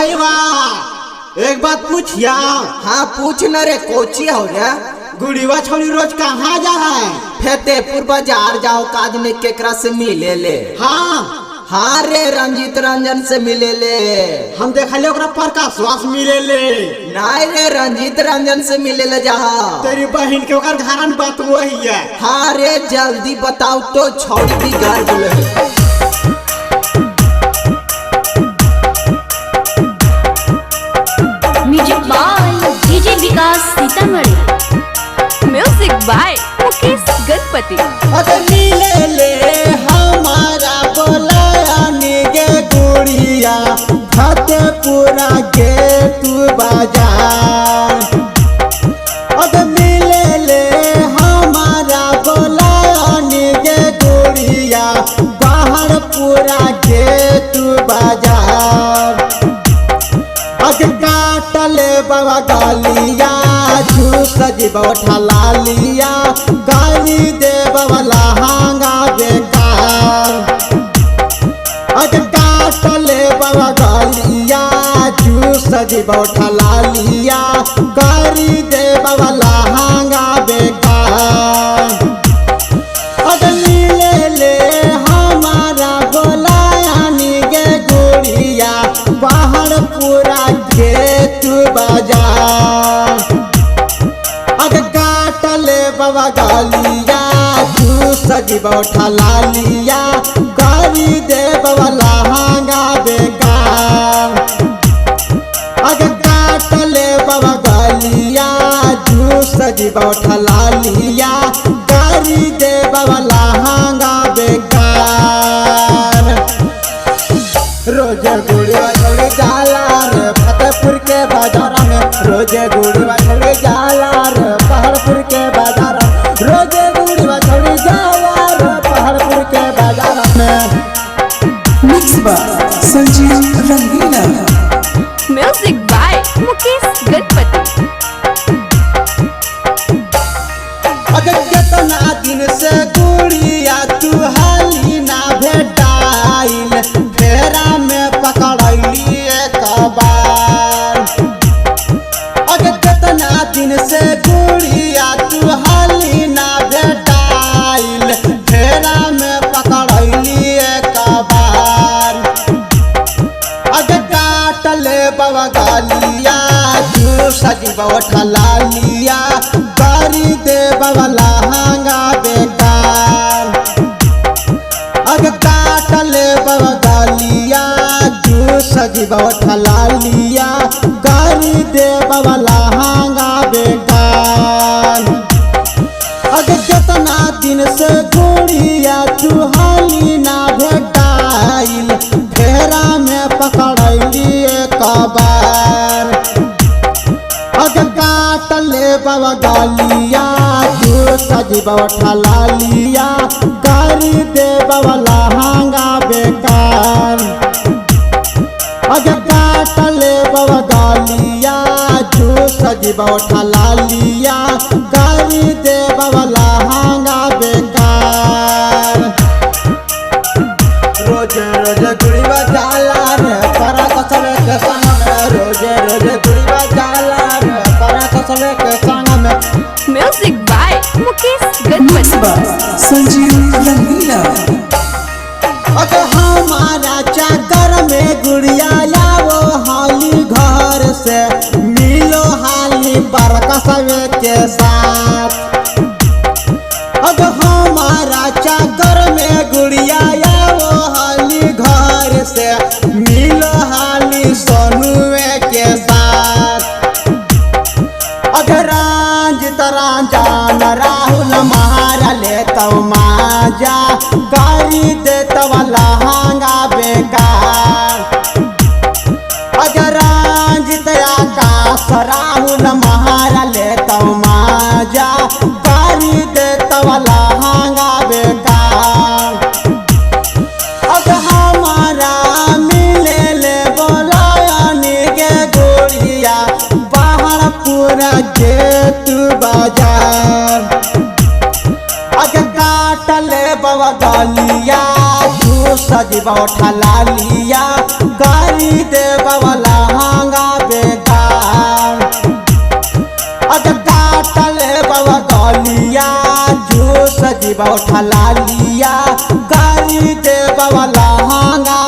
भाई वाह, एक बात पूछिया। हाँ पूछ न रे, कोची हो रे? गुड़ीवा छोड़ी रोज कहाँ जा है? फतेहपुर बाजार जाओ, काज ने केकरा से मिले ले। हाँ रे, रंजीत रंजन से मिले ले। हम देखले ओकरा प्रकाशवास मिले ले। नहीं रे, रंजीत रंजन से मिले ले जहा। तेरी बहन के ओकर घर में बात वही है। हाँ रे, जल्दी बताओ तो छोड़ी बिगाड़ दिले। Music by DJ Vikas Sitamarhi. Music by Mukesh Ganpati. अरे मिले ले हमारा बोलाने गे गुड़िया, फतेहपुरा के तू बाजार। अरे मिले ले हमारा बोलाने गे गुड़िया, बाहर पूरा के तू बाजार। अरे काटले बाबा गालिया, झूस जीवा ठला लिया, गाली दे बाबा लहंगा बेकार। अरे काटले बाबा गालिया, झूस जीवा ठला लिया, गाली दे बाबा लहंगा बेकार। अरे मिले ले हमारा बोलायानी गे गुड़िया, बाहर पूरा खेत बाजार। अरे काटले बाबा गालिया, तू सजीवा ठला लिया, गाली दे बाबा लहंगा बेकार। अरे काटले बाबा गालिया, तू सजीवा ठला लिया, गाली दे बाबा लहंगा बेकार। रोजे गुड़िया छोड़ी जाला रे फतेहपुर के बाजार में, रोजे गुड़िया छोड़ी जाला रे पहाड़पुर के बाजार में, रोजे गुड़िया छोड़ी जाला रे पहाड़पुर के बाजार में। Mix by Sanjeev Rangeela. Music by Mukesh Ganpati. अगर कितना दिन से गुड़िया तू हाली ना भेटाइल, फेरा में पकड़ली एक बार। अगर कितना दिन से गुड़िया तू हाली ना भेटाइल, फेरा में पकड़ली एक बार। अगर काटले बाबा गालिया, तू सजीवा ठला लिया, गाली दे बाबा लहंगा बेकार। अगर काटले बाबा गालिया, तू सजीवा ठला लिया, गाली दे बाबा लहंगा बेकार। अगर कितना दिन से गुड़िया तू हाली ना भेटाइल, फेरा में पकड़ली एक बार। अगर काटले बाबा गालिया, तू सजीवा ठला लिया, गाली दे बाबा लहंगा बेकार। अगर काटले बाबा गालिया, तू सजीवा ठला लिया, गाली दे बाबा लहंगा बेकार। रोजे रोजे गुड़िया जाला रे परा कसले के संग में, रोजे रोजे गुड़िया जाला रे परा कसले के संग में। Music by Mukesh mix Ganpati. By Sanjeev Rangeela. अगर हमारा चाकर में गुड़िया लाओ हाली घर से, मिलो हाली बरकसवे के साथ। अगर हमारा चाकर में गुड़िया लाओ हाली घर से, मिलो हाली सोनुए के साथ। अगर रंजित रंजन राहुल महारा ले तो माजा, गाली दे तो लहंगा बेकार। अगर रंजित आकाश राहुल महारा ले तो माजा, गाली दे तो लहंगा बेकार। अगर हमारा मिले ले बोलायानी गे गुड़िया, बाहर पूरा जेत बाजार। अगर काटले बाबा गालिया, तू सजीवा ठला लिया, गाली दे बाबा अगर काटले बाबा गलिया जूस जीवा उठा लिया गाली दे बाबा लहंगा